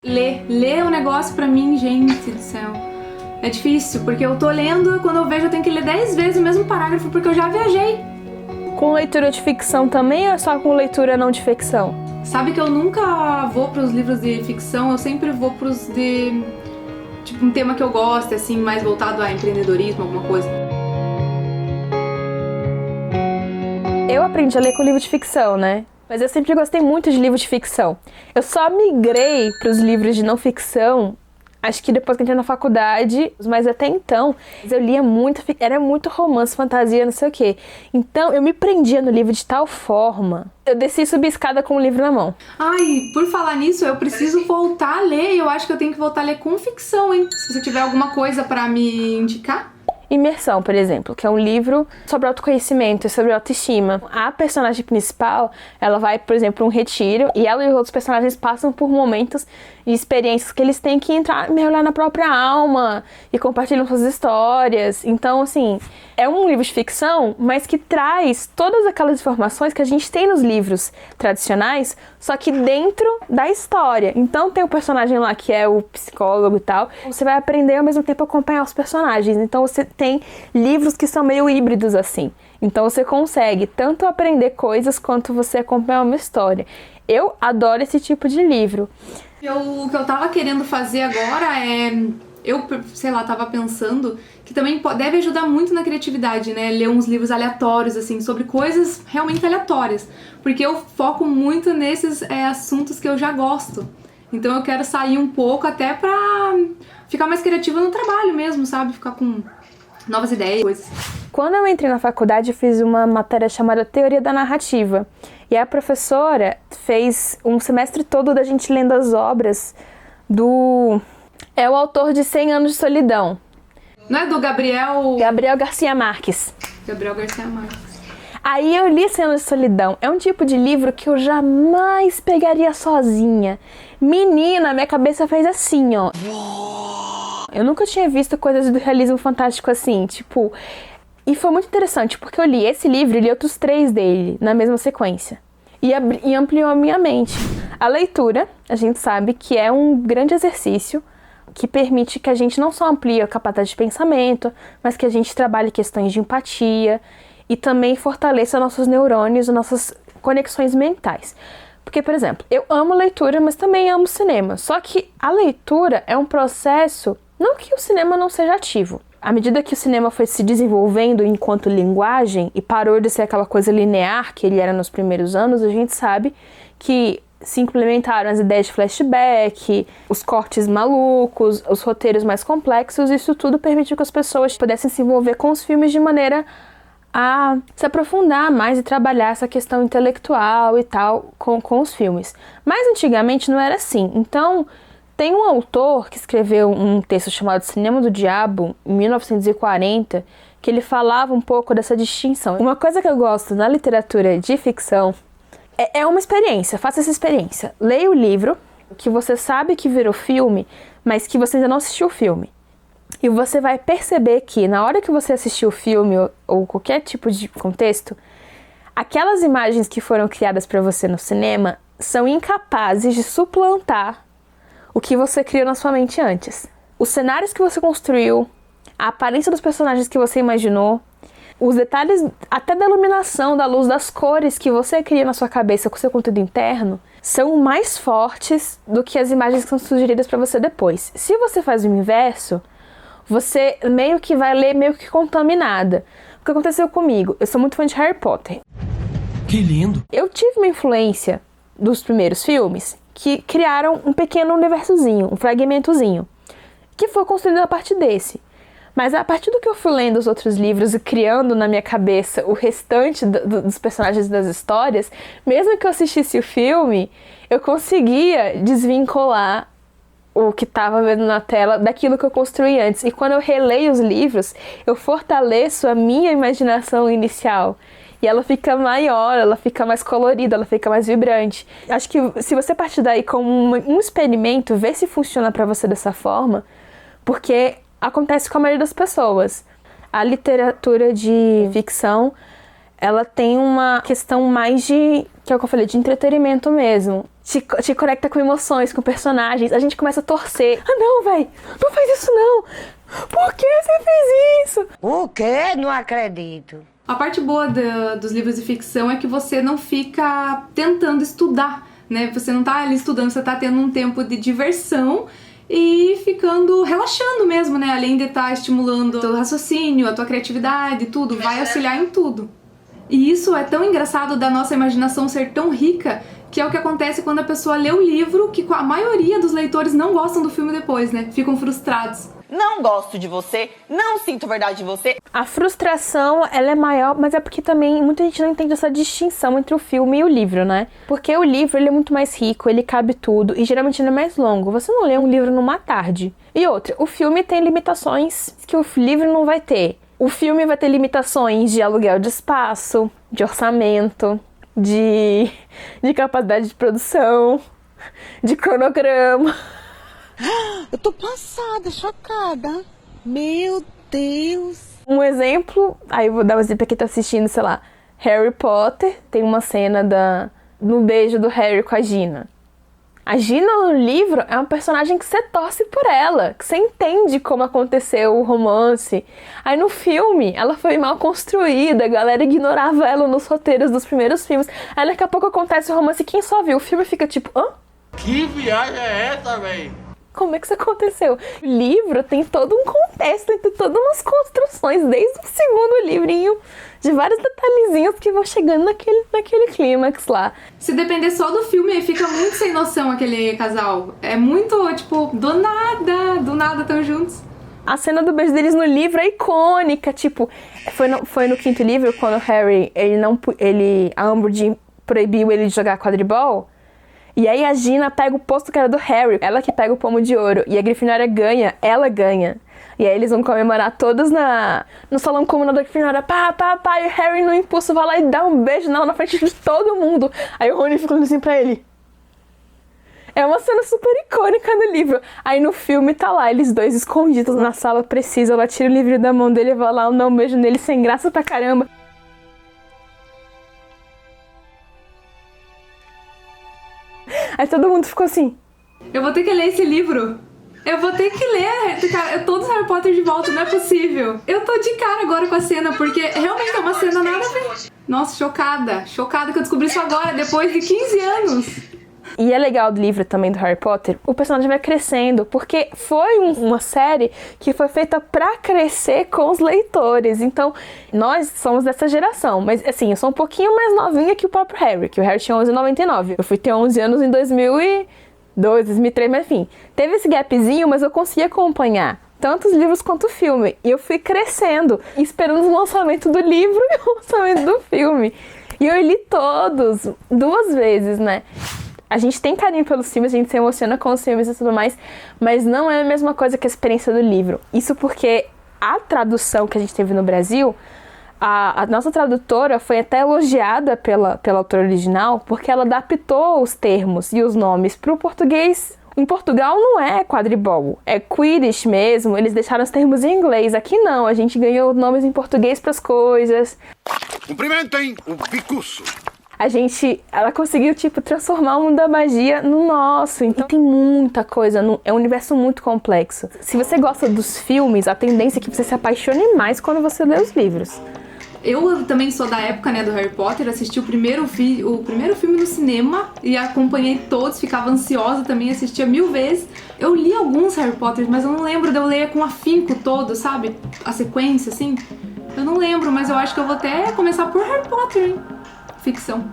Ler é um negócio pra mim, gente do céu. É difícil, porque eu tô lendo, quando eu vejo eu tenho que ler 10 vezes o mesmo parágrafo, porque eu já viajei. Com leitura de ficção também ou é só com leitura não de ficção? Sabe que eu nunca vou pros livros de ficção, eu sempre vou pros de... tipo, um tema que eu gosto, assim, mais voltado a empreendedorismo, alguma coisa. Eu aprendi a ler com livro de ficção, né? Mas eu sempre gostei muito de livros de ficção. Eu só migrei para os livros de não ficção, acho que depois que entrei na faculdade, mas até então eu lia muito, era muito romance, fantasia, não sei o quê. Então eu me prendia no livro de tal forma, eu desci e subi a escada com o livro na mão. Ai, por falar nisso, eu preciso voltar a ler, e eu acho que eu tenho que voltar a ler com ficção, hein? Se você tiver alguma coisa para me indicar. Imersão, por exemplo, que é um livro sobre autoconhecimento e sobre autoestima. A personagem principal, ela vai, por exemplo, um retiro e ela e os outros personagens passam por momentos e experiências que eles têm que entrar, mergulhar na própria alma e compartilham suas histórias. Então, assim, é um livro de ficção, mas que traz todas aquelas informações que a gente tem nos livros tradicionais, só que dentro da história. Então, tem o personagem lá que é o psicólogo e tal. Você vai aprender ao mesmo tempo acompanhar os personagens. Então, você tem livros que são meio híbridos assim. Então você consegue tanto aprender coisas quanto você acompanhar uma história. Eu adoro esse tipo de livro. O que eu tava querendo fazer agora é... eu, sei lá, tava pensando que também deve ajudar muito na criatividade, né? Ler uns livros aleatórios, assim, sobre coisas realmente aleatórias. Porque eu foco muito nesses assuntos que eu já gosto. Então eu quero sair um pouco até pra ficar mais criativa no trabalho mesmo, sabe? Ficar com novas ideias, coisas. Quando eu entrei na faculdade, eu fiz uma matéria chamada Teoria da Narrativa. E a professora fez um semestre todo da gente lendo as obras do... é o autor de 100 Anos de Solidão. Não é do Gabriel Garcia Marques. Gabriel Garcia Marques. Aí eu li 100 Anos de Solidão. É um tipo de livro que eu jamais pegaria sozinha. Menina, minha cabeça fez assim, ó. Eu nunca tinha visto coisas do realismo fantástico assim, tipo... E foi muito interessante, porque eu li esse livro e li outros 3 dele, na mesma sequência. E ampliou a minha mente. A leitura, a gente sabe que é um grande exercício que permite que a gente não só amplie a capacidade de pensamento, mas que a gente trabalhe questões de empatia e também fortaleça nossos neurônios, nossas conexões mentais. Porque, por exemplo, eu amo leitura, mas também amo cinema. Só que a leitura é um processo... Não que o cinema não seja ativo. À medida que o cinema foi se desenvolvendo enquanto linguagem e parou de ser aquela coisa linear que ele era nos primeiros anos, a gente sabe que se implementaram as ideias de flashback, os cortes malucos, os roteiros mais complexos. Isso tudo permitiu que as pessoas pudessem se envolver com os filmes de maneira a se aprofundar mais e trabalhar essa questão intelectual e tal com os filmes. Mas antigamente não era assim. Então... tem um autor que escreveu um texto chamado Cinema do Diabo, em 1940, que ele falava um pouco dessa distinção. Uma coisa que eu gosto na literatura de ficção é uma experiência, faça essa experiência. Leia o livro, que você sabe que virou filme, mas que você ainda não assistiu o filme. E você vai perceber que na hora que você assistiu o filme ou qualquer tipo de contexto, aquelas imagens que foram criadas para você no cinema são incapazes de suplantar o que você criou na sua mente antes. Os cenários que você construiu, a aparência dos personagens que você imaginou, os detalhes até da iluminação, da luz, das cores que você cria na sua cabeça com o seu conteúdo interno, são mais fortes do que as imagens que são sugeridas para você depois. Se você faz o inverso, você meio que vai ler meio que contaminada. O que aconteceu comigo? Eu sou muito fã de Harry Potter. Que lindo! Eu tive uma influência dos primeiros filmes que criaram um pequeno universozinho, um fragmentozinho, que foi construído a partir desse. Mas a partir do que eu fui lendo os outros livros e criando na minha cabeça o restante dos personagens e das histórias, mesmo que eu assistisse o filme, eu conseguia desvincular o que estava vendo na tela daquilo que eu construí antes. E quando eu releio os livros, eu fortaleço a minha imaginação inicial. E ela fica maior, ela fica mais colorida, ela fica mais vibrante. Acho que se você partir daí como um experimento, ver se funciona pra você dessa forma, porque acontece com a maioria das pessoas. A literatura de ficção, ela tem uma questão mais de, que é o que eu falei, de entretenimento mesmo. te conecta com emoções, com personagens. A gente começa a torcer. Ah, não, véi, não faz isso não. Por que você fez isso? O quê? Não acredito. A parte boa dos livros de ficção é que você não fica tentando estudar, né? Você não tá ali estudando, você tá tendo um tempo de diversão e ficando, relaxando mesmo, né? Além de estar estimulando o teu raciocínio, a tua criatividade, tudo, vai auxiliar em tudo. E isso é tão engraçado da nossa imaginação ser tão rica, que é o que acontece quando a pessoa lê o livro, que a maioria dos leitores não gostam do filme depois, né? Ficam frustrados. Não gosto de você, não sinto verdade de você. A frustração, ela é maior, mas é porque também muita gente não entende essa distinção entre o filme e o livro, né? Porque o livro, ele é muito mais rico, ele cabe tudo, e geralmente ele é mais longo. Você não lê um livro numa tarde. E outra, o filme tem limitações que o livro não vai ter. O filme vai ter limitações de aluguel de espaço, de orçamento, de capacidade de produção, de cronograma. Eu tô passada, chocada. Meu Deus. Um exemplo, aí eu vou dar um exemplo pra quem tá assistindo, sei lá, Harry Potter, tem uma cena no beijo do Harry com a Gina. A Gina no livro é um personagem que você torce por ela, que você entende como aconteceu o romance. Aí no filme, ela foi mal construída, a galera ignorava ela nos roteiros dos primeiros filmes. Aí daqui a pouco acontece o romance e quem só viu o filme fica tipo, hã? Que viagem é essa, véi? Como é que isso aconteceu? O livro tem todo um contexto, tem todas umas construções, desde o segundo livrinho, de vários detalhezinhos que vão chegando naquele clímax lá. Se depender só do filme, fica muito sem noção aquele casal. É muito, tipo, do nada tão juntos. A cena do beijo deles no livro é icônica, tipo, foi no quinto livro, quando o Harry, a Umbridge proibiu ele de jogar quadribol. E aí a Gina pega o posto que era do Harry, ela que pega o pomo de ouro. E a Grifinória ganha, ela ganha. E aí eles vão comemorar todos no salão comum da Grifinória. Pá, e o Harry no impulso vai lá e dá um beijo nela na frente de todo mundo. Aí o Rony fica olhando assim pra ele. É uma cena super icônica no livro. Aí no filme tá lá, eles dois escondidos na sala, precisa. Ela tira o livro da mão dele, vai lá, dá um beijo nele sem graça pra caramba. Aí todo mundo ficou assim. Eu vou ter que ler esse livro. Eu vou ter que ler, cara, todos os Harry Potter de volta, não é possível. Eu tô de cara agora com a cena, porque realmente é uma cena nada a ver. Nossa, chocada que eu descobri isso agora, depois de 15 anos. E é legal do livro também do Harry Potter, o personagem vai crescendo, porque foi uma série que foi feita pra crescer com os leitores. Então, nós somos dessa geração, mas assim, eu sou um pouquinho mais novinha que o próprio Harry, que o Harry tinha 11 em 99. Eu fui ter 11 anos em 2002, 2003, mas enfim. Teve esse gapzinho, mas eu consegui acompanhar tanto os livros quanto o filme. E eu fui crescendo, esperando o lançamento do livro e o lançamento do filme. E eu li todos, 2 vezes, né? A gente tem carinho pelos filmes, a gente se emociona com os filmes e tudo mais, mas não é a mesma coisa que a experiência do livro. Isso porque a tradução que a gente teve no Brasil, a nossa tradutora foi até elogiada pela autora original, porque ela adaptou os termos e os nomes para o português. Em Portugal não é quadribol, é Quidditch mesmo, eles deixaram os termos em inglês. Aqui não, a gente ganhou nomes em português para as coisas. Cumprimentem o Picuço. Ela conseguiu, tipo, transformar o mundo da magia no nosso. Então tem muita coisa, é um universo muito complexo. Se você gosta dos filmes, a tendência é que você se apaixone mais quando você lê os livros. Eu também sou da época, né, do Harry Potter, assisti o primeiro filme no cinema e acompanhei todos, ficava ansiosa também, assistia 1000 vezes. Eu li alguns Harry Potter, mas eu não lembro de eu ler com afinco todo, sabe? A sequência, assim. Eu não lembro, mas eu acho que eu vou até começar por Harry Potter, hein? Ficção.